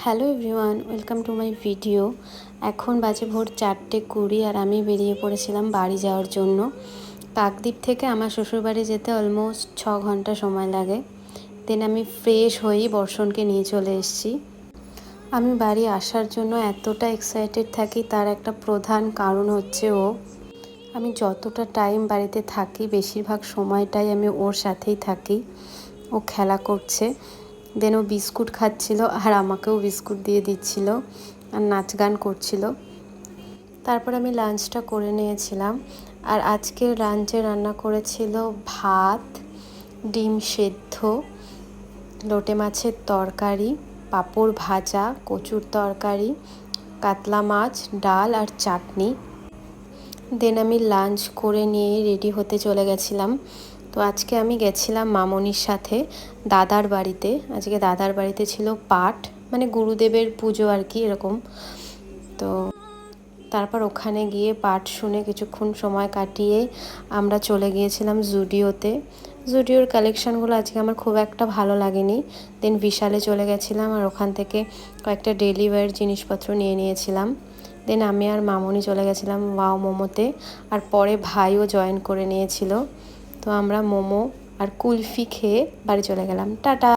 Hello everyone, welcome to my video. এখন বাজে ভোর 4:20 আর আমি বেরিয়ে পড়েছিলাম বাড়ি যাওয়ার জন্য। কাকদ্বীপ থেকে আমার শ্বশুরবাড়ি যেতে অলমোস্ট 6 ঘন্টা সময় লাগে। দেন আমি ফ্রেশ হয়েই বর্ষণকে নিয়ে চলে এসেছি। আমি বাড়ি আসার জন্য এতটা এক্সাইটেড থাকি, তার একটা প্রধান কারণ হচ্ছে ও। আমি যতটা টাইম বাড়িতে থাকি বেশিরভাগ সময়টাই আমি ওর সাথেই থাকি। ও খেলা করছে, দেন ও বিস্কুট খাচ্ছিল আর আমাকেও বিস্কুট দিয়ে দিচ্ছিল আর নাচ গান করছিল। তারপর আমি লাঞ্চটা করে নিয়েছিলাম। আর আজকের লাঞ্চে রান্না করেছিল ভাত, ডিম সেদ্ধ, লোটে মাছের তরকারি, পাঁপড় ভাজা, কচুর তরকারি, কাতলা মাছ, ডাল আর চাটনি। দেন আমি লাঞ্চ করে নিয়ে রেডি হতে চলে গেছিলাম। তো আজকে আমি গেছিলাম মামনির সাথে দাদার বাড়িতে। আজকে দাদার বাড়িতে ছিল পাঠ, মানে গুরুদেবের পুজো আর কি এরকম। তো তারপর ওখানে গিয়ে পাঠ শুনে কিছুক্ষণ সময় কাটিয়ে আমরা চলে গিয়েছিলাম জুডিওতে। জুডিওর কালেকশানগুলো আজকে আমার খুব একটা ভালো লাগেনি। দেন বিশালে চলে গেছিলাম আর ওখান থেকে কয়েকটা ডেলি ওয়্যার জিনিসপত্র নিয়ে নিয়েছিলাম। দেন আমি আর মামনি চলে গেছিলাম ওয়াও মোমোতে, আর পরে ভাইও জয়েন করে নিয়েছিল। তো আমরা মোমো আর কুলফি খেয়ে বাড়ি চলে গেলাম। টাটা।